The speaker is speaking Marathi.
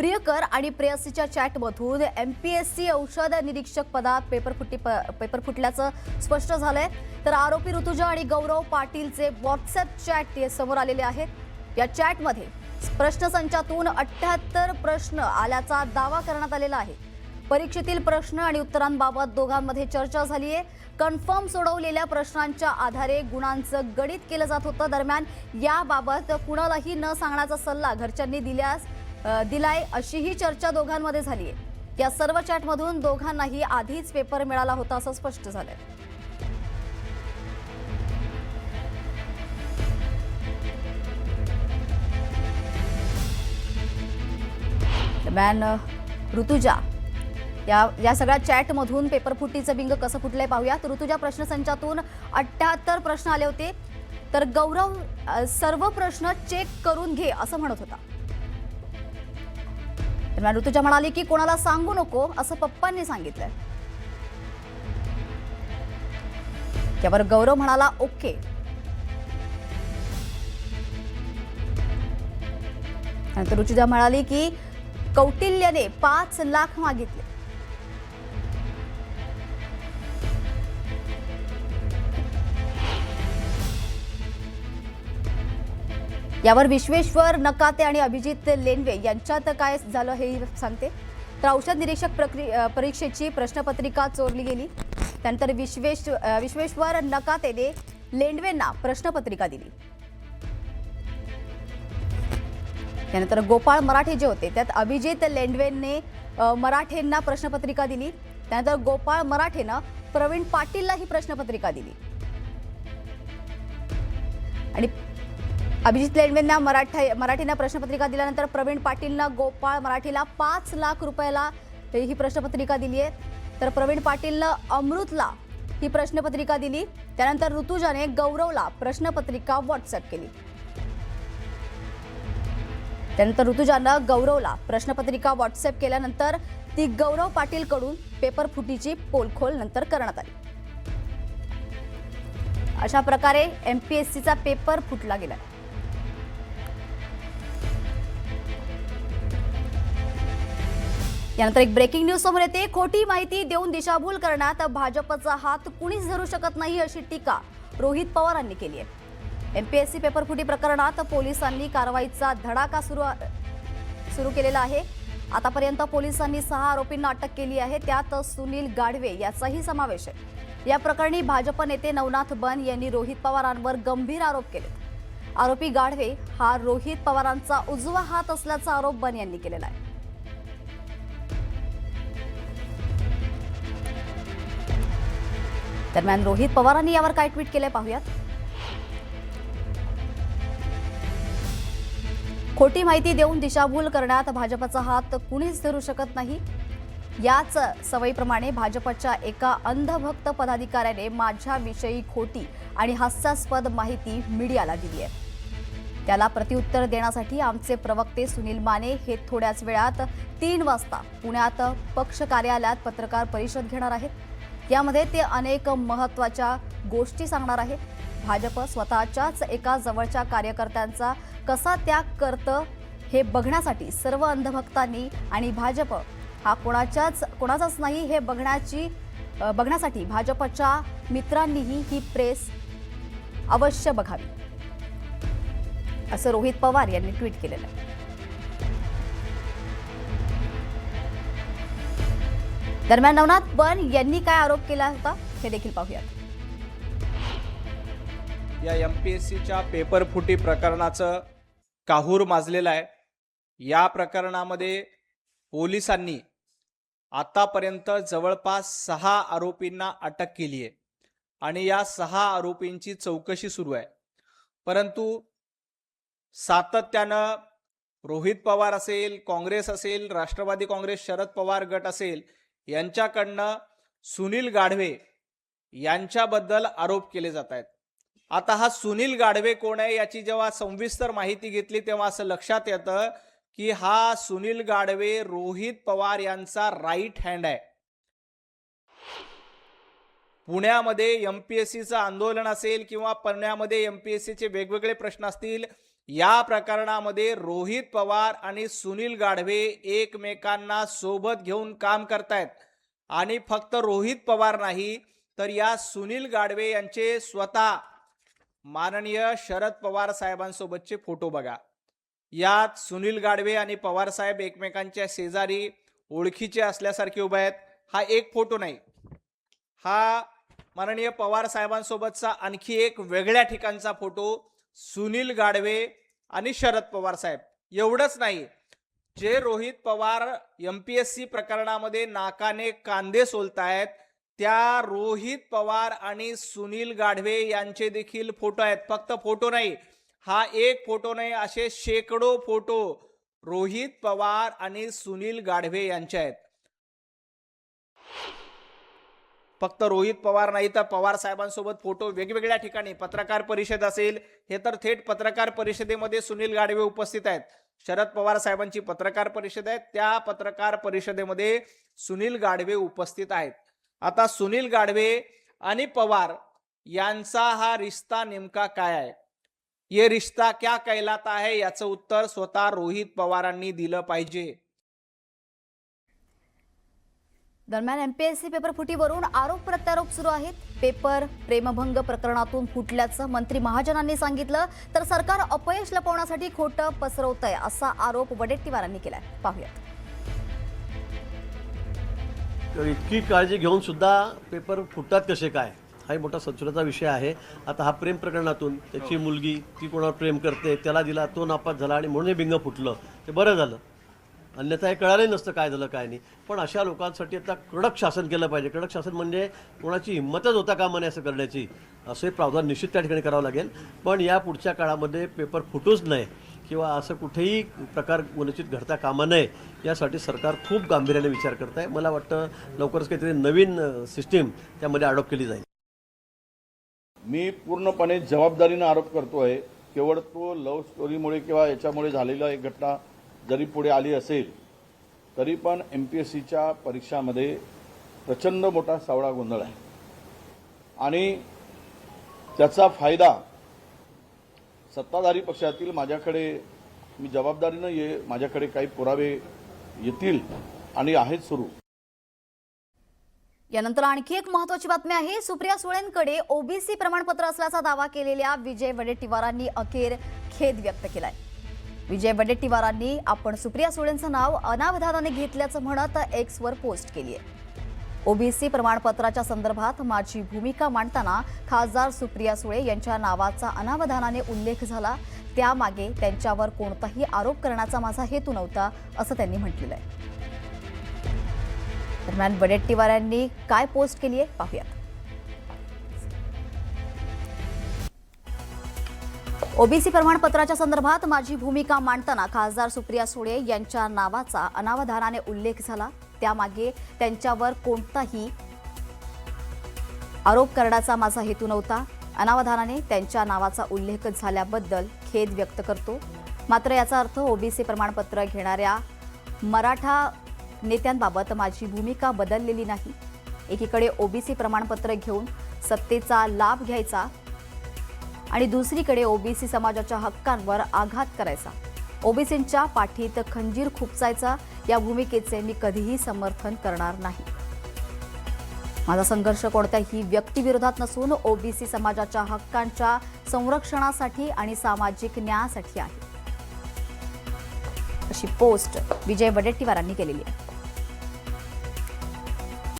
प्रियकर आणि प्रेयसीच्या चॅटमधून एमपीएससी औषध निरीक्षक पदात पेपर फुटल्याचं स्पष्ट झालंय। तर आरोपी ऋतुजा आणि गौरव पाटीलचे व्हॉट्सअप चॅट समोर आलेले आहेत। या चॅटमध्ये प्रश्नसंचातून 78 प्रश्न आल्याचा दावा करण्यात आलेला आहे। परीक्षेतील प्रश्न आणि उत्तरांबाबत दोघांमध्ये चर्चा झाली आहे। कन्फर्म सोडवलेल्या प्रश्नांच्या आधारे गुणांचं गणित केलं जात होतं। दरम्यान याबाबत कुणालाही न सांगण्याचा सल्ला घरच्यांनी दिलाय अशीही चर्चा दोघांमध्ये झाली आहे। या सर्व चॅटमधून दोघांनाही आधीच पेपर मिळाला होता असं स्पष्ट झालंय। दरम्यान ऋतुजा या सगळ्या चॅटमधून पेपर फुटीचं बिंग कसं फुटलंय पाहूयात। ऋतुजा प्रश्नसंचातून 78 प्रश्न आले होते, तर गौरव सर्व प्रश्न चेक करून घे असं म्हणत होता। दरम्यान ऋतुजा म्हणाली की कोणाला सांगू नको असं पप्पांनी सांगितलंय। त्यावर गौरव म्हणाला ओके। नंतर ऋतुजा म्हणाली की कौटिल्याने 5 लाख मागितले। यावर विश्वेश्वर नकाते आणि अभिजित लेनवे यांच्यात काय झालं हे सांगते। तर औषध निरीक्षक परीक्षेची प्रश्नपत्रिका चोरली गेली। त्यानंतर विश्वेश्वर नकातेने लेनवेंना प्रश्नपत्रिका दिली। त्यानंतर गोपाळ मराठे जे होते त्यात अभिजित लेंडवेने मराठेंना प्रश्नपत्रिका दिली। त्यानंतर गोपाळ मराठेनं प्रवीण पाटीलला ही प्रश्नपत्रिका दिली आणि अभिजित लेंडवेंना मराठेंना प्रश्नपत्रिका दिल्यानंतर प्रवीण पाटीलनं गोपाळ मराठेला 5 लाख रुपयाला ही प्रश्नपत्रिका दिली आहे। तर प्रवीण पाटीलनं अमृतला ही प्रश्नपत्रिका दिली। त्यानंतर ऋतुजाने गौरवला प्रश्नपत्रिका व्हॉट्सअप केली। त्यानंतर ऋतुजानं गौरवला प्रश्नपत्रिका व्हॉट्सअप केल्यानंतर ती गौरव पाटील कडून पेपर फुटीची पोलखोल नंतर करण्यात आली। अशा प्रकारे एमपीएससीचा पेपर फुटला गेला। यानंतर एक ब्रेकिंग न्यूज समोर येते। खोटी माहिती देऊन दिशाभूल करण्यात भाजपचा हात कुणीच धरू शकत नाही अशी टीका रोहित पवारांनी केली आहे। एमपीएससी पेपर फुटी प्रकरणात पोलिसांनी कारवाईचा धडाका सुरू केलेला आहे। आतापर्यंत पोलिसांनी 6 आरोपींना अटक केली आहे, त्यात सुनील गाढवे याचाही समावेश आहे। या प्रकरणी भाजप नेते नवनाथ बन यांनी रोहित पवारांवर गंभीर आरोप केले। आरोपी गाढवे हा रोहित पवारांचा उजवा हात असल्याचा आरोप बन यांनी केलेला आहे। दरम्यान रोहित पवारांनी यावर काय ट्विट केलंय पाहूयात। खोटी माहिती देऊन दिशाभूल करण्यात भाजपचा हात कुणीच धरू शकत नाही। याच सवयीप्रमाणे भाजपच्या एका अंधभक्त पदाधिकाऱ्याने माझ्याविषयी खोटी आणि हास्यास्पद माहिती मीडियाला दिली आहे। त्याला प्रत्युत्तर देण्यासाठी आमचे प्रवक्ते सुनील माने हे थोड्याच वेळात 3 वाजता पुण्यात पक्ष कार्यालयात पत्रकार परिषद घेणार आहेत। यामध्ये ते अनेक महत्त्वाच्या गोष्टी सांगणार आहेत। भाजप स्वतःच्याच एका जवळच्या कार्यकर्त्यांचा कसा त्याग करतं हे बघण्यासाठी सर्व अंधभक्तांनी आणि भाजप हा कोणाचाच नाही हे बघण्यासाठी भाजपच्या मित्रांनीही ही प्रेस अवश्य बघावी असं रोहित पवार यांनी ट्विट केलेलं आहे। दरम्यान नवनाथ बन यांनी काय आरोप केला होता हे देखील पाहूयात। या एमपीएससीच्या पेपर फुटी प्रकरणाचं काहूर माजलेलं आहे। या प्रकरणामध्ये पोलिसांनी आतापर्यंत जवळपास 6 आरोपींना अटक केली आहे आणि या 6 आरोपींची चौकशी सुरू आहे। परंतु सातत्यानं रोहित पवार असेल, काँग्रेस असेल, राष्ट्रवादी काँग्रेस, शरद पवार गट असेल यांच्याकडनं सुनील गाढवे यांच्याबद्दल आरोप केले जात आहेत। आता हा सुनील गाढवे कोण आहे याची जेव्हा सविस्तर माहिती घेतली तेव्हा असं लक्षात येतं की हा सुनील गाढवे रोहित पवार यांचा राईट हँड आहे। पुण्यामध्ये एमपीएससीचं आंदोलन असेल किंवा पुण्यामध्ये एमपीएससीचे वेगवेगळे प्रश्न असतील, या प्रकरणामध्ये रोहित पवार आणि सुनील गाढवे एकमेकांना सोबत घेऊन काम करतायत आणि फक्त रोहित पवार नाही तर या सुनील गाढवे यांचे स्वतः माननीय शरद पवार साहेबांसोबतचे फोटो बघा. यात सुनील गाढवे आणि पवार साहेब एकमेकांच्या शेजारी ओळखीचे असल्यासारखे उभे आहेत. हा एक फोटो नाही, हा माननीय पवार साहेबांसोबतचा आणखी एक वेगळ्या ठिकाणचा फोटो. सुनील गाढवे आणि शरद पवार साहेब. एवढंच नाही, जे रोहित पवार MPSC प्रकरणामध्ये नाकाने कांदे सोलतायत त्या रोहित पवार आणि सुनील गाढवे यांचे देखील फोटो आहेत. फक्त फोटो नाही, हा एक फोटो नाही, असे शेकडो फोटो रोहित पवार आणि सुनील गाढवे यांचे आहेत. फक्त रोहित पवार नाही तर पवार साहेबांसोबत फोटो वेगवेगळ्या ठिकाणी. पत्रकार परिषद असेल, हे तर थेट पत्रकार परिषदेमध्ये सुनील गाढवे उपस्थित आहेत. शरद पवार साहेबांची पत्रकार परिषद आहे, त्या पत्रकार परिषदेमध्ये सुनील गाढवे उपस्थित आहेत. आता सुनील गाढवे आणि पवार यांचा हा रिश्ता नेमका काय आहे, ये रिश्ता क्या कहलाता है, याचं उत्तर स्वतः रोहित पवारांनी दिलं पाहिजे. दरम्यान MPSC पेपर फुटीवरून आरोप प्रत्यारोप सुरू आहेत. पेपर प्रेमभंग प्रकरणातून फुटल्याचं मंत्री महाजनांनी सांगितलं, तर सरकार अपयश लपवण्यासाठी खोटं पसरवतंय असा आरोप वडेट्टीवारांनी केलाय. पाहूयात. तर इतकी काळजी घेऊन सुद्धा पेपर फुटतात कसे काय, हा मोठा संशयाचा विषय आहे. आता हा प्रेम प्रकरणातून त्याची मुलगी ती कोणावर प्रेम करते, त्याला दिला, तो नापास झाला आणि म्हणून हे बिंग फुटलं, ते बरं झालं. अन्यथा हे कळालं नसतं काय झालं काय नाही. पण अशा लोकांसाठी आता कडक शासन केलं पाहिजे. कडक शासन म्हणजे कोणाची हिंमतच होता कामा नये असं करण्याची, असं प्रावधान निश्चित त्या ठिकाणी करावं लागेल. पण या पुढच्या काळामध्ये पेपर फुटूच नये किंवा असं कुठेही प्रकार अनुचित घडता कामा नये यासाठी सरकार खूप गांभीर्याने विचार करत आहे. मला वाटतं लवकरच काहीतरी नवीन सिस्टीम त्यामध्ये अडॉप्ट केली जाईल. मी पूर्णपणे जबाबदारीनं आरोप करतोय. केवळ तो लव्ह स्टोरीमुळे किंवा याच्यामुळे झालेला एक घटना जरी पुढे आली असेल तरी पण MPSCच्या परीक्षामध्ये प्रचंड मोठा सावळा गोंधळ आहे आणि त्याचा फायदा सत्ताधारी पक्षातील माझ्याकडे, मी जबाबदारीनं माझ्याकडे काही पुरावे येतील आणि आहेत सुरू. यानंतर आणखी एक महत्त्वाची बातमी आहे. सुप्रिया सुळेंकडे OBC प्रमाणपत्र असल्याचा दावा केलेल्या विजय वडेट्टीवारांनी अखेर खेद व्यक्त केलाय. विजय वडेट्टीवारांनी आपण सुप्रिया सुळेंचं नाव अनावधानाने घेतल्याचं म्हणत X वर पोस्ट केली आहे. OBC प्रमाणपत्राच्या संदर्भात माझी भूमिका मांडताना खासदार सुप्रिया सुळे यांच्या नावाचा अनावधानाने उल्लेख झाला. त्यामागे त्यांच्यावर कोणताही आरोप करण्याचा माझा हेतू नव्हता असं त्यांनी म्हटलेलं आहे. दरम्यान वडेट्टीवारांनी काय पोस्ट केली आहे पाहूयात. OBC प्रमाणपत्राच्या संदर्भात माझी भूमिका मांडताना खासदार सुप्रिया सुळे यांच्या नावाचा अनावधानाने उल्लेख झाला. त्यामागे त्यांच्यावर कोणताही आरोप करण्याचा माझा हेतू नव्हता. अनावधानाने त्यांच्या नावाचा उल्लेख झाल्याबद्दल खेद व्यक्त करतो. मात्र याचा अर्थ OBC प्रमाणपत्र घेणाऱ्या मराठा नेत्यांबाबत माझी भूमिका बदललेली नाही. एकीकडे OBC प्रमाणपत्र घेऊन सत्तेचा लाभ घ्यायचा आणि दुसरीकडे OBC समाजाच्या हक्कांवर आघात करायचा, OBCंच्या पाठीत खंजीर खुपसायचा, या भूमिकेचे मी कधीही समर्थन करणार नाही. माझा संघर्ष कोणत्याही व्यक्तीविरोधात नसून OBC समाजाच्या हक्कांच्या संरक्षणासाठी आणि सामाजिक न्यायासाठी आहे, अशी पोस्ट विजय वडेट्टीवारांनी केलेली आहे.